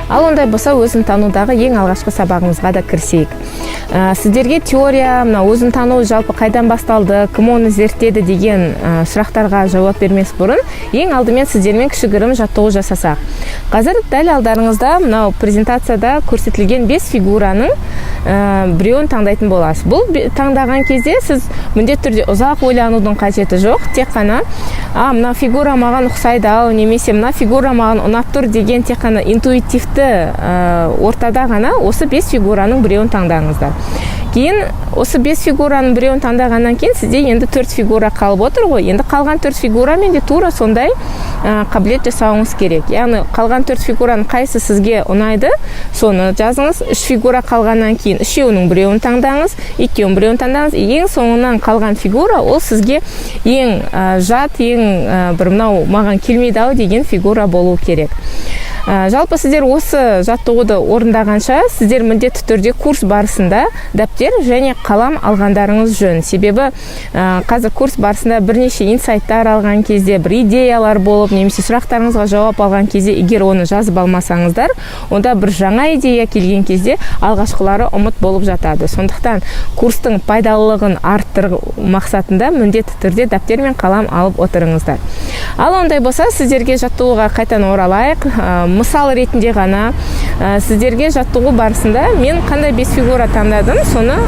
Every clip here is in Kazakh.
Ал ондай болса, өзін танудағы ең алғашқы сабағымызға да кірісейік. Сіздерге теория, өзін тану жалпы қайдан басталды, кім оны зерттеді деген сұрақтарға жауап бермес бұрын, ең алдымен сіздермен кішігірім жаттығу жасасақ. Қазір дәл алдарыңызда мынау презентацияда көрсетілген 5 фигураның біреуін таңдайтын боласыз. Бұл таңдаған кезде сіз міндетті түрде ұзақ ойланудың қажеті жоқ, тек қана мына фигура маған ұқсайды ау, немесе мына фигура маған ұнап тұр деген тек қана интуитивті ортада ғана осы 5 фигураның біреуін таңдаңыздар. Кейін осы 5 фигураның біреуін таңдағаннан кейін сізде енді 4 фигура қалып отыр ғой. Енді қалған 4 фигурамен де тура сондай қабілет жасауыңыз керек. Яғни қалған 4 фигураның қайсы сізге ұнайды, соны жазыңыз. 3 фигура қалғаннан кейін үшеуінің біреуін таңдаңыз, екеуін біреуін таңдаңыз. Ең соңынан қалған фигура ол сізге ең жат, ең бір мынау маған келмейді ау деген фигура болу керек. Жалпы сіздер осы жаттығуды орындағанша, сіздер міндетті түрде курс барысында дәптер және қалам алғандарыңыз жөн. Себебі қазір курс барысында бірнеше инсайттар алған кезде, бір идеялар болып, немесе сұрақтарыңызға жауап алған кезде, егер оны жазып алмасаңыздар, онда бір жаңа идея келген кезде алғашқылары ұмыт болып жатады. Сондықтан курстың пайдалылығын арттыру мақсатында міндетті түрде дәптер мен қалам алып отырыңыздар. Ал ондай болса, сіздерге жаттығуға қайтадан оралайық. Мысал ретінде ғана сіздерге жаттығу барысында мен қандай 5 фигура таңдадым, соны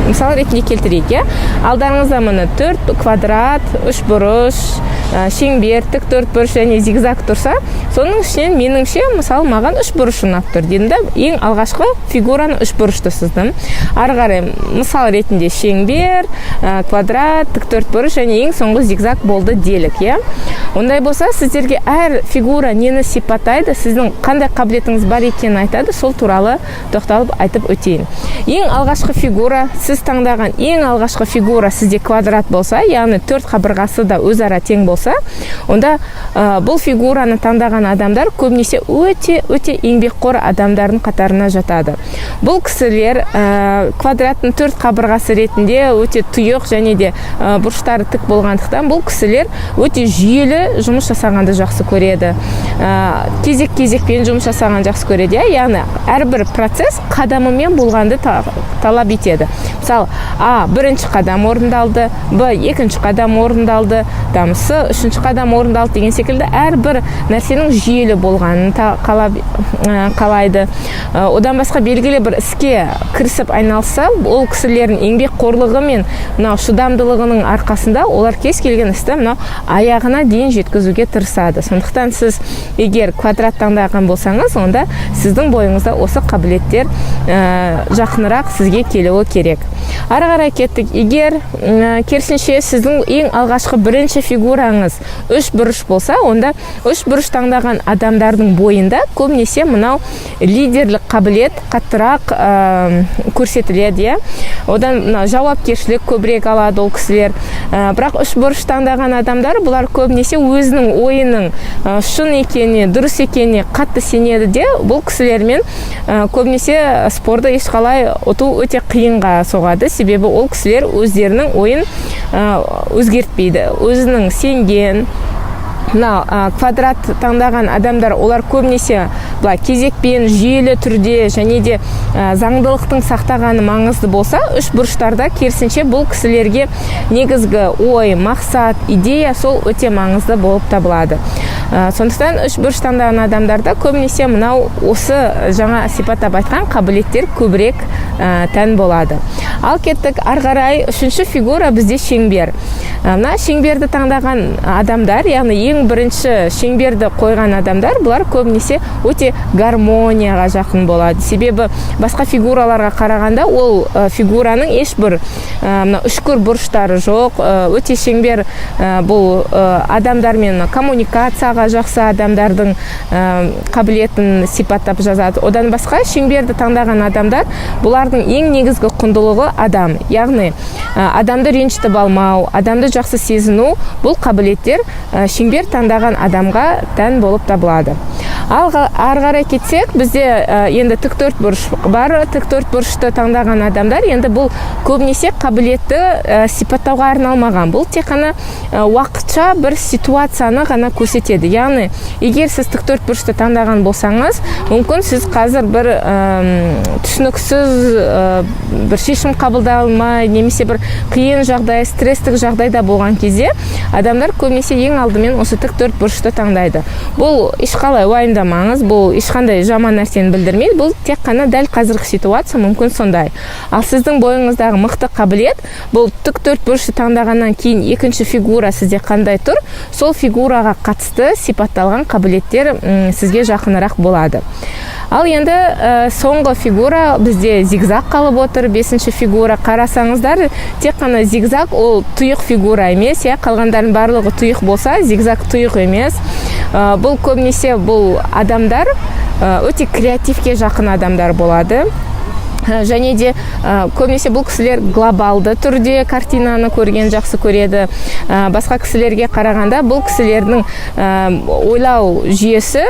мысал ретінде келтірейік. Алдарыңызда мұны 4 квадрат, 3 бұрыш, шеңбер, тік төртбұрыш және зигзаг тұрса, соның ішінен меніңше мысалы маған 3 бұрыш ұнап тұр дедім. Ең алғашқы фигураны 3 бұрышты сыздым. Ары қарай мысал ретінде шеңбер, квадрат, тік төртбұрыш және ең соңғы зигзаг болды делік. Ондай болса, сіздерге әр фигура нені сипаттайды, сіздің қандай қабілетіңіз бар екенін айтады, сол туралы тоқталып айтып өтейін. Ең алғашқы фигура, сіз таңдаған ең алғашқы фигура сізде квадрат болса, яғни 4 қабырғасы да өзара тең болса, онда бұл фигураны таңдаған адамдар көбінесе өте еңбекқор адамдардың қатарына жатады. Бұл кісілер квадраттың 4 қабырғасы ретінде өте тұйық және де бұрыштары тік болғандықтан, бұл кісілер өте жүйелі жұмыс жасағанды жақсы көреді. Кезек-кезекпен жұмыс жасаған жақсы көреді. Яғни әрбір процесс қадамымен болғанды талап етеді. Мысалы, бірінші қадам орындалды, екінші қадам орындалды, С үшінші қадам орындалды деген секілді әрбір нәрсенің жүйелі болғанын қалайды. Одан басқа белгілі бір іске кірісіп айналса, ол кісілердің еңбекқорлығы мен шыдамдылығының арқасында олар кез келген істі аяғына дейін жеткізуге тырысады. Сондықтан сіз егер квадрат таңдаған болсаңыз, онда сіздің бойыңызда осы қабілеттер жақынырақ сізге келуі керек. Ары қарай кеттік. Егер керісінше сіздің ең алғашқы бірінші фигураңыз 3 бұрыш болса, онда 3 бұрыш таңдаған адамдардың бойында көбінесе мынау лидерлік қабілет қаттырақ көрсетіледі. Одан жауапкершілік көбірек алады ол кісілер. Бірақ 3 бұрыш таңдаған адамдар, бұлар көбінесе өзінің ойының шын екеніне, дұрыс екеніне қатты сенеді де, бұл кісілермен көбінесе спорды ешқалай ұту өте қиынға соғады. Себебі ол кісілер өздерінің ойын өзгертпейді. Өзінің сенген, квадрат таңдаған адамдар, олар көбінесе кезекпен жүйелі түрде және де заңдылықтың сақтағаны маңызды болса, 3 бұрыштарда керісінше бұл кісілерге негізгі ой, мақсат, идея сол өте маңызды болып табылады. Сондықтан 3 бұрыш таңдаған адамдарда көбінесе мынау осы жаңа сипаттап айтқан қабілеттер көбірек тән болады. Ал кеттік ары қарай, 3-ші фигура бізде шеңбер. Мына шеңберді таңдаған адамдар, яғни ең бірінші шеңберді қойған адамдар, бұлар көбінесе өте гармонияға жақын болады. Себебі басқа фигураларға қарағанда ол фигураның ешбір үшкір бұрыштары жоқ. Өте шеңбер бұл адамдармен коммуникацияға жақсы адамдардың қабілетін сипаттап жазады. Одан басқа шеңберді таңдаған адамдар, бұлардың ең негізгі құндылығы адам. Яғни адамды ренжітіп алмау, адамды жақсы сезіну, бұл қабілеттер шеңбер таңдаған адамға тән болып табылады. Ары қарай кетсек, бізде енді тік төртбұрыш бар. Тік төртбұрышты таңдаған адамдар енді бұл көбінесе қабілетті сипаттауға арналмаған. Бұл тек қана уақытша бір ситуацияны ғана көрсетеді. Яғни, егер сіз тік төртбұрышты таңдаған болсаңыз, мүмкін сіз қазір бір түсініксіз бір шешім қабылдай алмай, немесе бір қиын жағдай, стресстік жағдайда болған кезде, адамдар көбінесе ең алдымен осы тік төртбұрышты таңдайды. Бұл ешқалай уайымдамаңыз, бұл ешқандай жаман нәрсені білдірмейді. Бұл тек қана дәл қазіргі ситуация мүмкін сондай. Ал сіздің бойыңыздағы мықты қабілет, бұл тік төртбұрышты таңдағаннан кейін екінші фигура сізде қандай тұр, сол фигураға қатысты сипатталған қабілеттер сізге жақынырақ болады. Ал енді соңғы фигура бізде зигзаг қалып отыр. Бесінші фигура, қарасаңыздар, тек қана зигзаг ол тұйық фигура емес, қалғандардың барлығы тұйық болса, зигзаг тұйық емес. Бұл көбінесе бұл адамдар өте креативке жақын адамдар болады. Және де көбінесе бұл кісілер глобалды түрде картинаны көрген жақсы көреді. Басқа кісілерге қарағанда бұл кісілердің ойлау жүйесі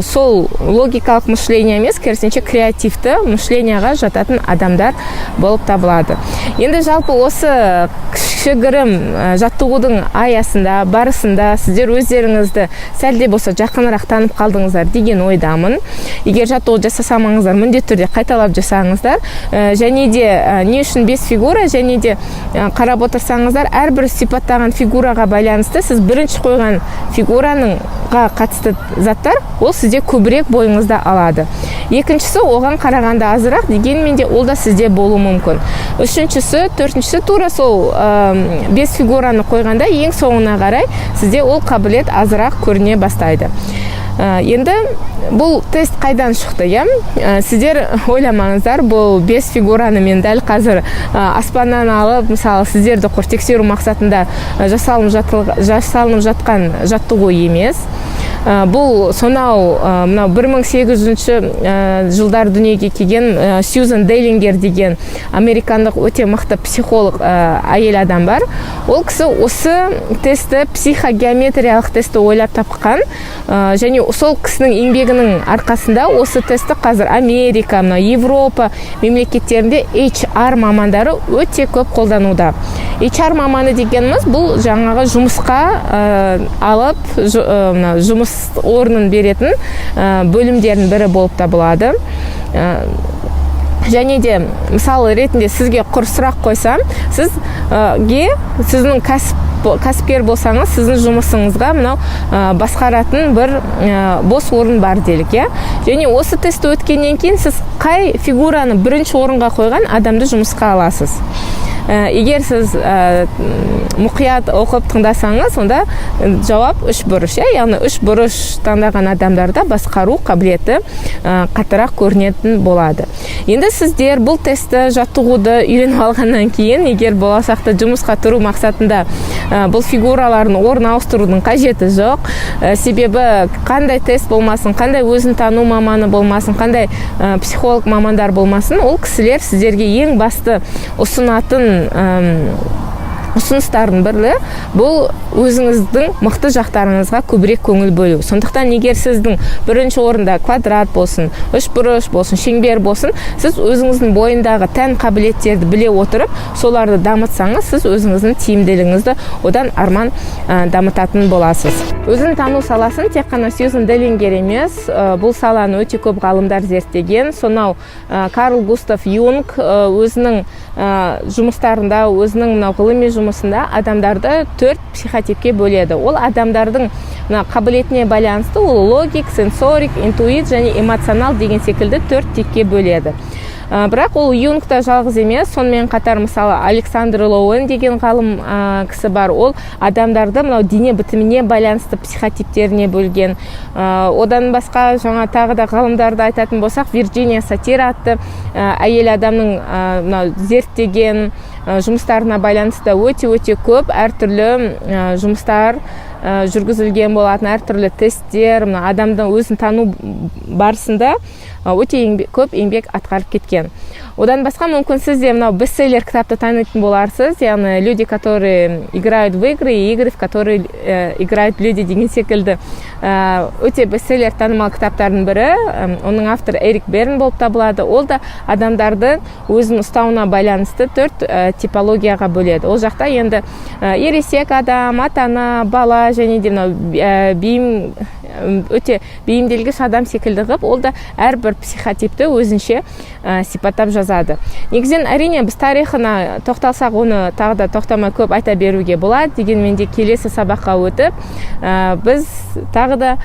сол логикалық мышление емес, керісінше креативті мышленияға жататын адамдар болып табылады. Енді жалпы осы кішігірім жаттығудың аясында, барысында сіздер өздеріңізді сәлде болса жақынырақ танып қалдыңыздар деген ойдамын. Егер жаттығу жасасамаңыздар, міндетті түрде қайталап жасаңыздар. Және де не үшін 5 фигура, және де қарап отырсаңыздар, әрбір сипаттаған фигураға байланысты сіз бірінші қойған фигураға қатысты заттар ол сізде көбірек бойыңызда алады. Екіншісі оған қарағанда азырақ, дегенмен де ол да сізде болуы мүмкін. Үшіншісі, төртіншісі тура сол 5 фигураны қойғанда ең соңына қарай сізде ол қабілет азырақ көріне бастайды. Енді бұл тест қайдан шықты, сіздер ойламаңыздар, бұл 5 фигураны мен дәл қазір аспаннан алып, мысалы, сіздерді тексеру мақсатында жасалынып жатқан жаттығу емес. Бұл сонау 1800 жылдар дүниеге келген Сьюзан Дейлингер деген американдық өте мықты психолог әйел адам бар. Ол кісі осы тестті, психогеометриялық тестті ойлап тапқан, және сол кісінің еңбегінің арқасында осы тестті қазір Америка, Европа мемлекеттерінде HR мамандары өте көп қолдануда. HR маманы дегеніміз бұл жаңағы жұмысқа алып, жұмыс орнын беретін бөлімдердің бірі болып табылады. Және де мысалы ретінде сізге құр сұрақ қойсам, сіздің кәсіпкер болсаңыз, сіздің жұмысыңызға басқаратын бір бос орын бар делік. Және осы тестті өткеннен кейін сіз қай фигураны бірінші орынға қойған адамды жұмысқа аласыз. Егер сіз мұқият оқып тыңдасаңыз, онда жауап 3 бұрыш. Яғни 3 бұрыш таңдаған адамдарда басқару қабілеті қатырақ көрінетін болады. Енді сіздер бұл тестті, жаттығуды үйреніп алғаннан кейін, егер болашақта жұмысқа тұру мақсатында бұл фигураларын орын ауыстырудың қажеті жоқ. Себебі қандай тест болмасын, қандай өзін тану маманы болмасын, қандай психолог мамандар болмасын, ол кісілер сіздерге ең басты ұсынатын ұсыныстардың бірі бұл өзіңіздің мықты жақтарыңызға көбірек көңіл бөлу. Сондықтан егер сіздің бірінші орында квадрат болсын, 3 бұрыш болсын, шеңбер болсын, сіз өзіңіздің бойындағы тән қабілеттерді біле отырып, соларды дамытсаңыз, сіз өзіңіздің тиімділігіңізді одан арман дамытатын боласыз. Өзін тану саласын тек қана Сьюзан Дейлингер емес, бұл саланы өте көп ғалымдар зерттеген. Сонау Карл Густав Юнг өзінің жұмыстарында, өзінің ғылыми жұмысында адамдарды 4 психотипке бөледі. Ол адамдардың қабілетіне байланысты, ол логик, сенсорик, интуит және эмоционал деген секілді 4 типке бөледі. Бірақ ол Юнгта жалғыз емес, сонымен қатар мысалы Александр Лоуэн деген ғалым кісі бар. Ол адамдарды дене бітіміне байланысты психотиптеріне бөлген. Одан басқа тағы да ғалымдарды айтатын болсақ, Вирджиния Сатир атты әйел адамның зерттеген жұмыстарына байланысты өте көп әртүрлі жұмыстар жүргізілген болатын, әртүрлі тесттер, адамды өзін тану барысында өте көп еңбек атқарып кеткен. Одан басқа мүмкін сіз де мынау бестселлер кітапты танитын боларсыз, яғни люди, которые играют в игры, и игры, в которые играют люди деген секілді өте бестселлер танымал кітаптардың бірі. Оның авторы Эрик Берн болып табылады. Ол да адамдарды өзінің ұстауына байланысты 4 типологияға бөледі. Ол жақта енді ересек адам, ата-ана, бала және де мынау өте бейімделгіш адам секілді қып, ол да әрбір психотипті өзінше сипаттап жазады. Негізінен әрине біз тарихына тоқталсақ, оны тағы да тоқтамай көп айта беруге болады. Дегенмен де келесі сабаққа өтіп, біз тағы да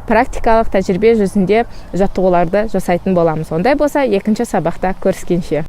практикалық тәжірибе жүзінде жаттығуларды жасайтын боламыз. Ондай болса, екінші сабақта көріскенше.